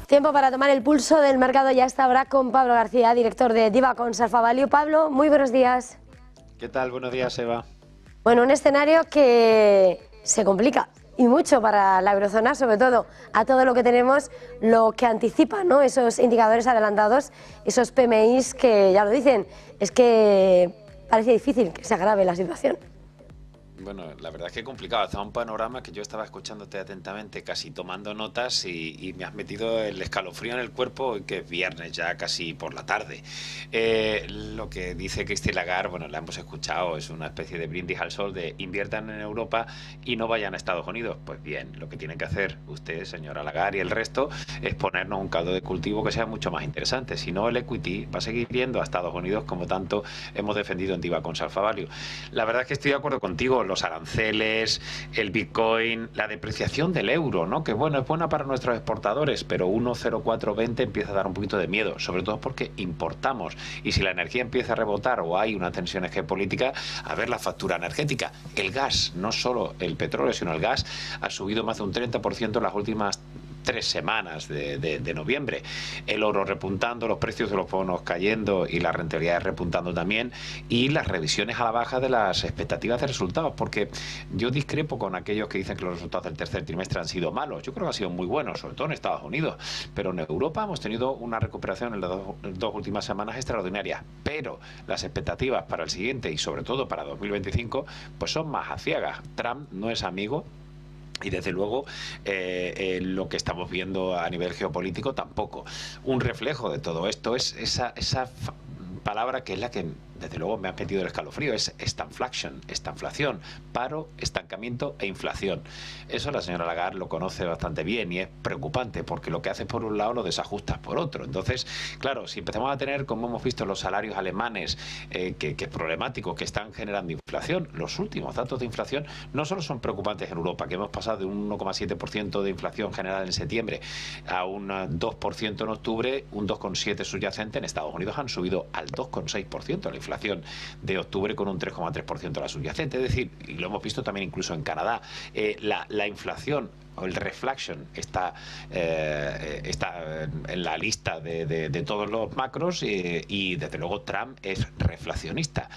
Tiempo para tomar el pulso del mercado ya está ahora con Pablo García, director de Divacons Alpha Value. Pablo, muy buenos días. ¿Qué tal? Buenos días, Eva. Bueno, un escenario que se complica y mucho para la eurozona, sobre todo a todo lo que tenemos, lo que anticipa, ¿no? Esos indicadores adelantados, esos PMIs que ya lo dicen, es que parece difícil que se agrave la situación. Bueno, la verdad es que es complicado. Está un panorama que yo estaba escuchándote atentamente, casi tomando notas y me has metido el escalofrío en el cuerpo, que es viernes ya casi por la tarde. Lo que dice Christine Lagarde, bueno, la hemos escuchado, es una especie de brindis al sol de inviertan en Europa y no vayan a Estados Unidos. Pues bien, lo que tienen que hacer ustedes, señora Lagarde, y el resto es ponernos un caldo de cultivo que sea mucho más interesante. Si no, el equity va a seguir yendo a Estados Unidos como tanto hemos defendido en Divacons Alpha Value. La verdad es que estoy de acuerdo contigo. Los aranceles, el Bitcoin, la depreciación del euro, ¿no? Que bueno, es buena para nuestros exportadores, pero 1,0420 empieza a dar un poquito de miedo, sobre todo porque importamos. Y si la energía empieza a rebotar o hay una tensión geopolítica, a ver la factura energética. El gas, no solo el petróleo, sino el gas, ha subido más de un 30% en las últimas 3 semanas de noviembre. El oro repuntando, los precios de los bonos cayendo y las rentabilidades repuntando también, y las revisiones a la baja de las expectativas de resultados, porque yo discrepo con aquellos que dicen que los resultados del tercer trimestre han sido malos. Yo creo que han sido muy buenos, sobre todo en Estados Unidos, pero en Europa hemos tenido una recuperación en las dos últimas semanas extraordinarias, pero las expectativas para el siguiente y sobre todo para 2025 pues son más aciagas. Trump no es amigo. Y desde luego lo que estamos viendo a nivel geopolítico tampoco. Un reflejo de todo esto es esa palabra que es la que desde luego me ha metido el escalofrío, es estanflación, paro, estancamiento e inflación. Eso la señora Lagarde lo conoce bastante bien y es preocupante porque lo que haces por un lado lo desajustas por otro. Entonces, claro, si empezamos a tener, como hemos visto, los salarios alemanes, que es problemático, que están generando inflación, los últimos datos de inflación no solo son preocupantes en Europa, que hemos pasado de un 1,7% de inflación general en septiembre a un 2% en octubre, un 2,7% subyacente. En Estados Unidos han subido al 2,6% la inflación de octubre, con un 3,3% la subyacente. Es decir, y lo hemos visto también incluso en Canadá, la inflación o el reflation está en la lista de todos los macros, y desde luego Trump es reflacionista.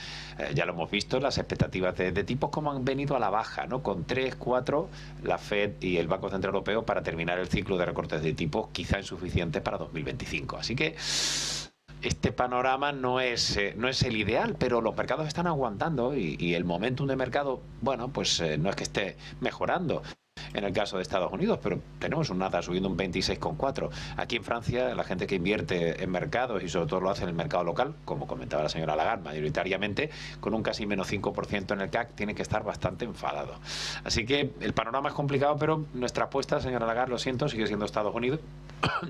Ya lo hemos visto, las expectativas de tipos como han venido a la baja, ¿no? Con 3, 4 la Fed y el Banco Central Europeo para terminar el ciclo de recortes de tipos, quizá insuficientes para 2025. Así que este panorama no es el ideal, pero los mercados están aguantando y el momentum de mercado, bueno, pues no es que esté mejorando en el caso de Estados Unidos, pero tenemos un Nasdaq subiendo un 26,4. Aquí en Francia, la gente que invierte en mercados y sobre todo lo hace en el mercado local, como comentaba la señora Lagarde, mayoritariamente, con un casi menos 5% en el CAC, tiene que estar bastante enfadado. Así que el panorama es complicado, pero nuestra apuesta, señora Lagarde, lo siento, sigue siendo Estados Unidos.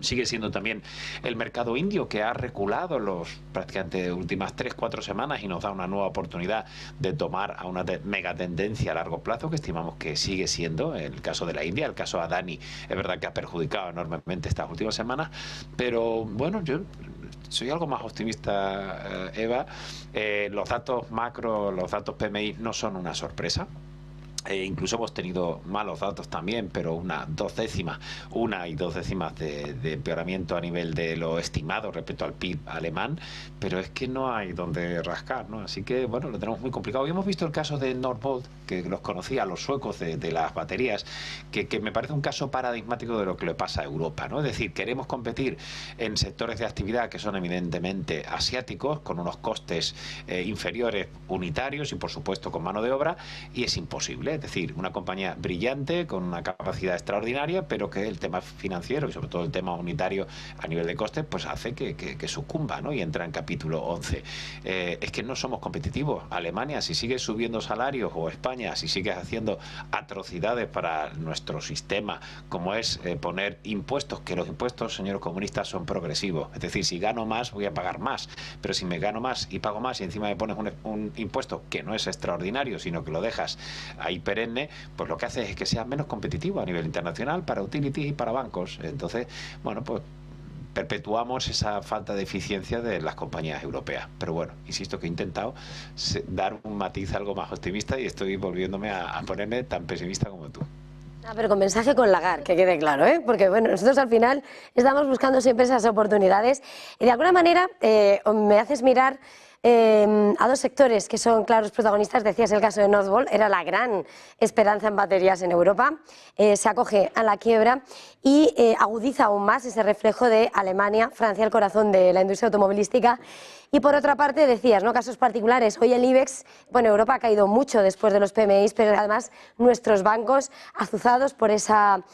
Sigue siendo también el mercado indio, que ha reculado los prácticamente últimas 3-4 semanas y nos da una nueva oportunidad de tomar a una mega tendencia a largo plazo, que estimamos que sigue siendo el caso de la India. El caso Adani es verdad que ha perjudicado enormemente estas últimas semanas, pero bueno, yo soy algo más optimista, Eva. Los datos macro, los datos PMI no son una sorpresa. Incluso hemos tenido malos datos también, pero una y dos décimas de empeoramiento a nivel de lo estimado respecto al PIB alemán, pero es que no hay donde rascar, ¿no? Así que, bueno, lo tenemos muy complicado. Y hemos visto el caso de Northvolt, que los conocía, los suecos de las baterías, que me parece un caso paradigmático de lo que le pasa a Europa, ¿no? Es decir, queremos competir en sectores de actividad que son evidentemente asiáticos, con unos costes inferiores unitarios y, por supuesto, con mano de obra, y es imposible. Es decir, una compañía brillante, con una capacidad extraordinaria, pero que el tema financiero y sobre todo el tema unitario a nivel de costes, pues hace que sucumba, ¿no? Y entra en capítulo 11. Es que no somos competitivos. Alemania, si sigue subiendo salarios, o España, si sigue haciendo atrocidades para nuestro sistema, como es poner impuestos, que los impuestos, señores comunistas, son progresivos. Es decir, si gano más, voy a pagar más. Pero si me gano más y pago más y encima me pones un impuesto que no es extraordinario, sino que lo dejas ahí perenne, pues lo que hace es que sea menos competitivo a nivel internacional para utilities y para bancos. Entonces, bueno, pues perpetuamos esa falta de eficiencia de las compañías europeas. Pero bueno, insisto que he intentado dar un matiz algo más optimista y estoy volviéndome a ponerme tan pesimista como tú. Pero con mensaje con Lagarde, que quede claro, ¿eh? Porque bueno, nosotros al final estamos buscando siempre esas oportunidades y de alguna manera me haces mirar a dos sectores que son claros protagonistas. Decías el caso de Northvolt, era la gran esperanza en baterías en Europa, se acoge a la quiebra y agudiza aún más ese reflejo de Alemania, Francia, el corazón de la industria automovilística. Y por otra parte decías, ¿no?, casos particulares. Hoy el IBEX, bueno, Europa ha caído mucho después de los PMIs, pero además nuestros bancos azuzados por ese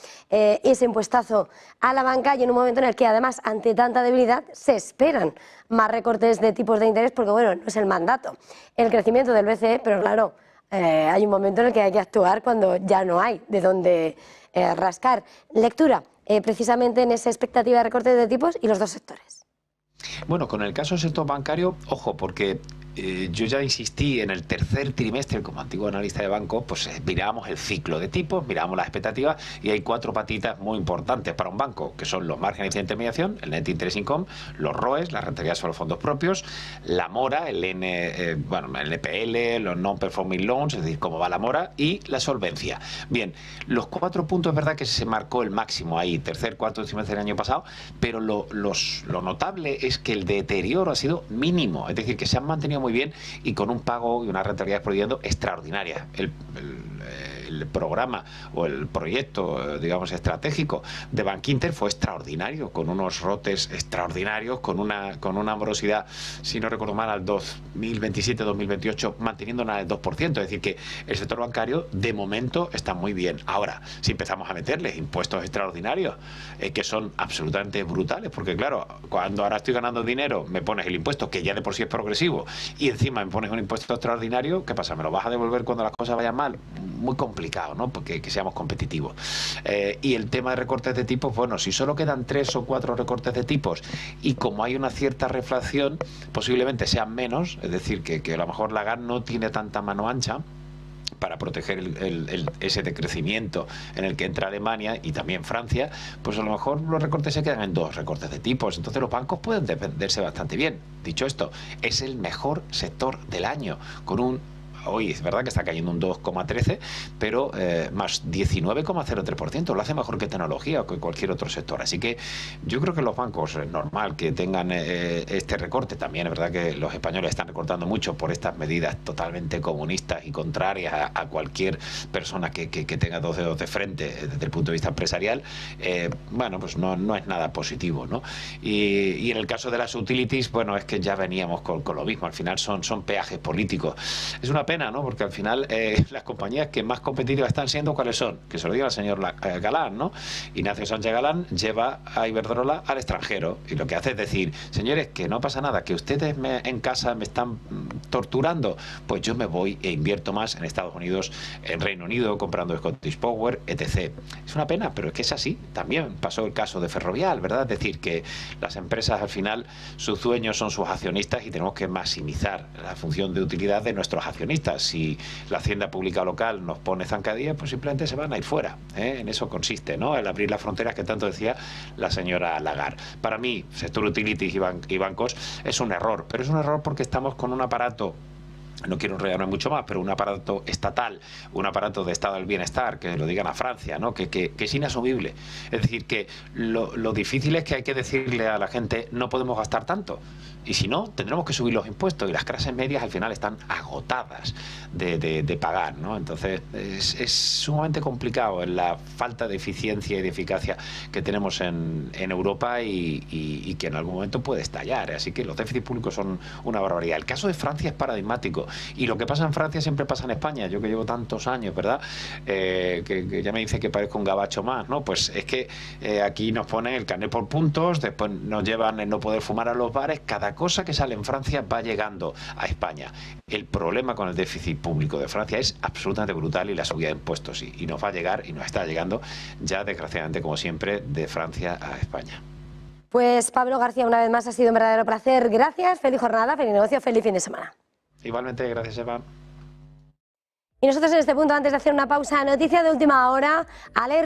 impuestazo a la banca y en un momento en el que además ante tanta debilidad se esperan más recortes de tipos de interés porque bueno, no es el mandato, el crecimiento del BCE, pero claro, hay un momento en el que hay que actuar cuando ya no hay de dónde rascar. Lectura precisamente en esa expectativa de recortes de tipos y los dos sectores. Bueno, con el caso del sector bancario, ojo, porque yo ya insistí en el tercer trimestre, como antiguo analista de banco, pues mirábamos el ciclo de tipos, mirábamos las expectativas y hay cuatro patitas muy importantes para un banco, que son los márgenes de intermediación, el net interest income, los ROEs, la rentabilidad sobre los fondos propios, la mora, el NPL, los non-performing loans, es decir, cómo va la mora, y la solvencia. Bien, los 4 puntos es verdad que se marcó el máximo ahí, tercer, cuarto trimestre del año pasado, pero lo notable es que el deterioro ha sido mínimo, es decir, que se han mantenido muy bien y con un pago y una rentabilidad por dividendo extraordinaria. El programa o el proyecto, digamos, estratégico de Bankinter fue extraordinario, con unos rotes extraordinarios, con una morosidad, si no recuerdo mal, al 2027-2028, manteniéndola al 2%. Es decir, que el sector bancario, de momento, está muy bien. Ahora, si empezamos a meterles impuestos extraordinarios, que son absolutamente brutales, porque claro, cuando ahora estoy ganando dinero, me pones el impuesto, que ya de por sí es progresivo, y encima me pones un impuesto extraordinario, ¿qué pasa? ¿Me lo vas a devolver cuando las cosas vayan mal? Muy complicado, ¿no? Porque que seamos competitivos. Y el tema de recortes de tipos, bueno, si solo quedan 3 o 4 recortes de tipos y como hay una cierta reflación, posiblemente sean menos, es decir, que a lo mejor Lagarde no tiene tanta mano ancha para proteger ese decrecimiento en el que entra Alemania y también Francia, pues a lo mejor los recortes se quedan en 2 recortes de tipos. Entonces los bancos pueden defenderse bastante bien. Dicho esto, es el mejor sector del año, con hoy es verdad que está cayendo un 2,13, pero más 19,03%. Lo hace mejor que tecnología o que cualquier otro sector. Así que yo creo que los bancos es normal que tengan este recorte. También es verdad que los españoles están recortando mucho por estas medidas totalmente comunistas y contrarias a cualquier persona que tenga 2 dedos de frente desde el punto de vista empresarial. Bueno, pues no es nada positivo, ¿no? Y en el caso de las utilities, bueno, es que ya veníamos con lo mismo. Al final son peajes políticos. Es una pena, ¿no? Porque al final las compañías que más competitivas están siendo, ¿cuáles son? Que se lo diga el señor Galán, ¿no? Ignacio Sánchez Galán lleva a Iberdrola al extranjero y lo que hace es decir, señores, que no pasa nada, que ustedes en casa me están torturando, pues yo me voy e invierto más en Estados Unidos, en Reino Unido, comprando Scottish Power, etc. Es una pena, pero es que es así. También pasó el caso de Ferrovial, ¿verdad? Es decir, que las empresas al final, sus dueños son sus accionistas y tenemos que maximizar la función de utilidad de nuestros accionistas. Si la hacienda pública local nos pone zancadillas, pues simplemente se van a ir fuera. En eso consiste, ¿no? El abrir las fronteras que tanto decía la señora Lagarde. Para mí, sector utilities y bancos es un error, pero es un error porque estamos con un aparato, no quiero enrollarme mucho más, pero un aparato estatal, un aparato de estado del bienestar, que lo digan a Francia, ¿no? que es inasumible. Es decir, que lo difícil es que hay que decirle a la gente no podemos gastar tanto. Y si no, tendremos que subir los impuestos y las clases medias al final están agotadas de pagar, ¿no? Entonces es sumamente complicado en la falta de eficiencia y de eficacia que tenemos en Europa y que en algún momento puede estallar. Así que los déficits públicos son una barbaridad. El caso de Francia es paradigmático y lo que pasa en Francia siempre pasa en España. Yo que llevo tantos años, ¿verdad? Que ya me dice que parezco un gabacho más, ¿no? Pues es que aquí nos ponen el carnet por puntos, después nos llevan el no poder fumar a los bares. Cada cosa que sale en Francia va llegando a España. El problema con el déficit público de Francia es absolutamente brutal y la subida de impuestos y nos va a llegar y nos está llegando ya desgraciadamente como siempre de Francia a España. Pues Pablo García, una vez más ha sido un verdadero placer. Gracias, feliz jornada, feliz negocio, feliz fin de semana. Igualmente, gracias Eva. Y nosotros en este punto, antes de hacer una pausa, noticia de última hora, alerta.